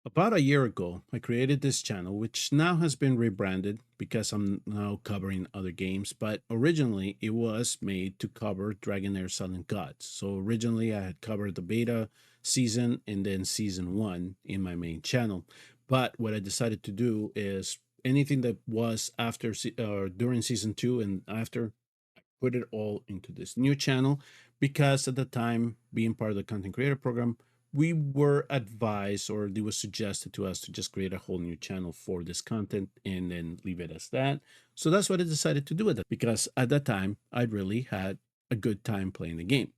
About a year ago, I created this channel, which now has been rebranded because I'm now covering other games, but originally it was made to cover DragonHeir Silent Gods. So originally I had covered the beta season and then season 1 in my main channel. But what I decided to do is anything that was after during season 2 and after, I put it all into this new channel because at the time, being part of the content creator program, we were advised, or it was suggested to us, to just create a whole new channel for this content and then leave it as that. So that's what I decided to do with it, because at that time I really had a good time playing the game.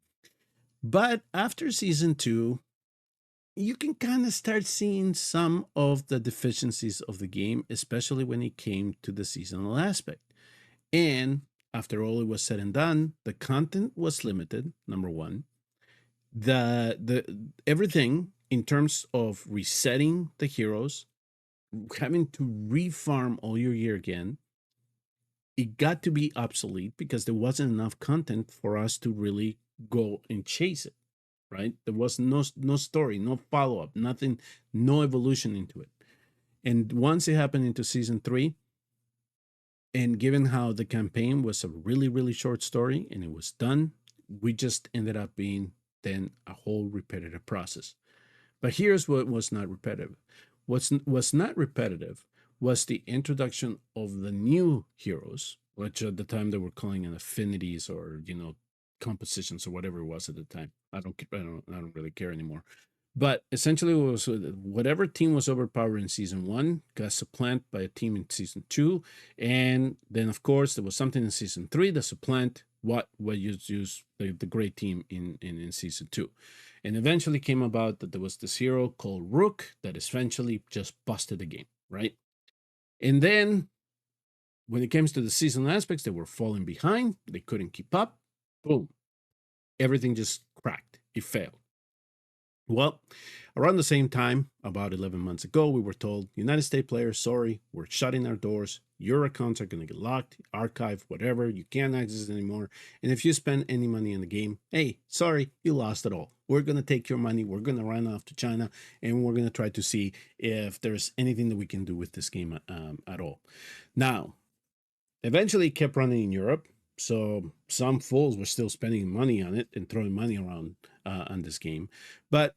But after season 2, you can kind of start seeing some of the deficiencies of the game, especially when it came to the seasonal aspect. And after all it was said and done, the content was limited, number one. The everything in terms of resetting the heroes, having to refarm all your gear again, it got to be obsolete because there wasn't enough content for us to really go and chase it, right? There was no story, no follow-up, nothing, no evolution into it. And once it happened into season 3, and given how the campaign was a really short story and it was done, we just ended up being then a whole repetitive process. But here's what was not repetitive. What's was not repetitive was the introduction of the new heroes, which at the time they were calling it affinities, or compositions, or whatever it was at the time. I don't really care anymore. But essentially, it was whatever team was overpowered in season 1 got supplanted by a team in season 2, and then of course there was something in season 3 that supplanted what used the great team in season 2. And eventually came about that there was this hero called Rook that eventually just busted the game, right? And then when it comes to the seasonal aspects, they were falling behind, they couldn't keep up. Boom, everything just cracked, it failed. Well, around the same time, about 11 months ago, we were told, United States players, sorry, we're shutting our doors. Your accounts are going to get locked, archived, whatever. You can't access it anymore. And if you spend any money in the game, hey, sorry, you lost it all. We're going to take your money. We're going to run off to China, and we're going to try to see if there's anything that we can do with this game at all. Now, eventually it kept running in Europe. So some fools were still spending money on it and throwing money around on this game. But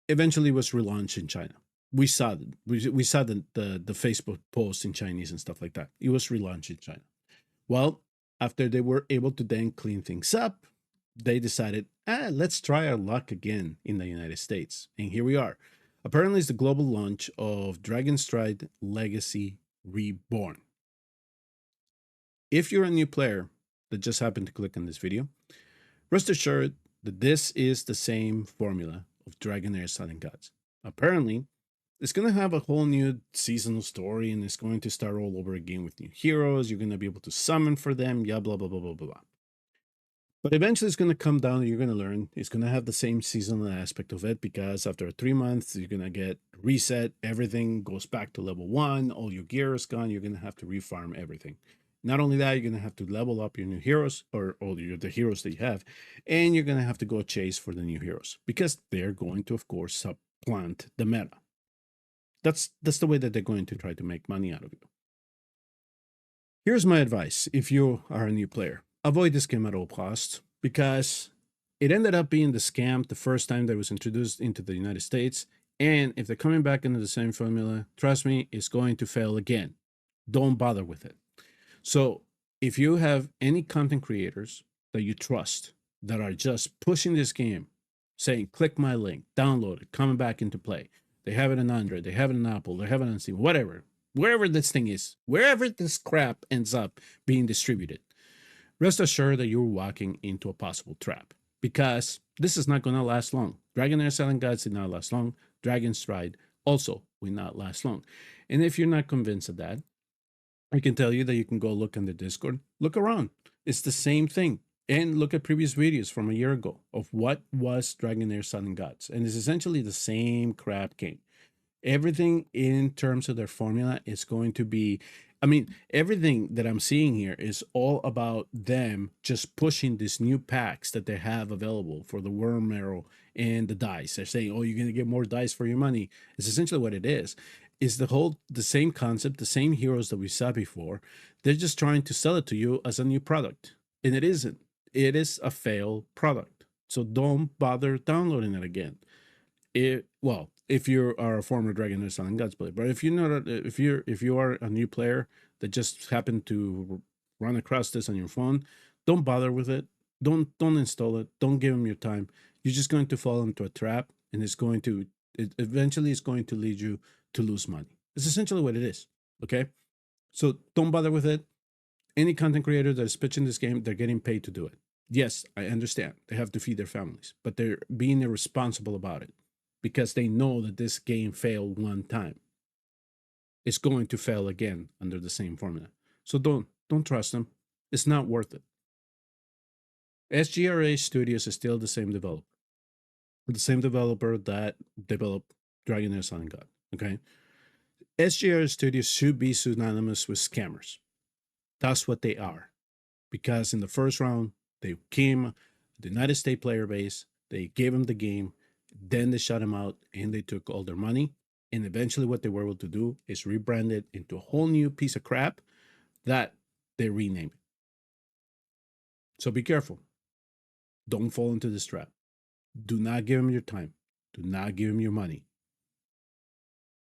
eventually was relaunched in China. We saw it. We saw the Facebook posts in Chinese and stuff like that. It was relaunched in China. Well, after they were able to then clean things up, they decided, let's try our luck again in the United States. And here we are. Apparently, it's the global launch of Dragonstride Legacy Reborn. If you're a new player that just happened to click on this video, rest assured that this is the same formula of DragonHeir Silent Gods. Apparently, it's going to have a whole new seasonal story, and it's going to start all over again with new heroes. You're going to be able to summon for them, yeah, blah, blah, blah, blah, blah. But eventually it's going to come down and you're going to learn. It's going to have the same seasonal aspect of it, because after 3 months, you're going to get reset. Everything goes back to level 1. All your gear is gone. You're going to have to refarm everything. Not only that, you're going to have to level up your new heroes, or the heroes that you have, and you're going to have to go chase for the new heroes, because they're going to, of course, supplant the meta. That's the way that they're going to try to make money out of you. Here's my advice if you are a new player. Avoid this game at all costs, because it ended up being the scam the first time that it was introduced into the United States, and if they're coming back into the same formula, trust me, it's going to fail again. Don't bother with it. So if you have any content creators that you trust that are just pushing this game, saying, click my link, download it, coming back into play. They have it on Android, they have it on Apple, they have it on Steam, whatever, wherever this thing is, wherever this crap ends up being distributed, rest assured that you're walking into a possible trap, because this is not going to last long. DragonHeir Silent Gods did not last long. Dragonstride also will not last long. And if you're not convinced of that, I can tell you that you can go look on the Discord, look around. It's the same thing. And look at previous videos from a year ago of what was DragonHeir Silent Gods. And it's essentially the same crap game. Everything in terms of their formula is going to be I mean, everything that I'm seeing here is all about them just pushing these new packs that they have available for the worm arrow and the dice. They're saying, "Oh, you're going to get more dice for your money." It's essentially what it is. Is the same concept, the same heroes that we saw before. They're just trying to sell it to you as a new product, and it isn't. It is a failed product. So don't bother downloading it again. If you are a former DragonHeir Sun Gods player, but if you're not, if you are a new player that just happened to run across this on your phone, don't bother with it. Don't install it. Don't give them your time. You're just going to fall into a trap, and it eventually is going to lead you to lose money. It's essentially what it is. Okay, so don't bother with it. Any content creator that is pitching this game, they're getting paid to do it. Yes, I understand. They have to feed their families, but they're being irresponsible about it because they know that this game failed one time. It's going to fail again under the same formula. So don't trust them. It's not worth it. SGRA Studios is still the same developer that developed DragonHeir Sun God. Okay, SGRA Studios should be synonymous with scammers. That's what they are, because in the first round they came the United States player base, they gave them the game, then they shut them out and they took all their money. And eventually, what they were able to do is rebrand it into a whole new piece of crap that they renamed. So be careful. Don't fall into this trap. Do not give them your time. Do not give them your money.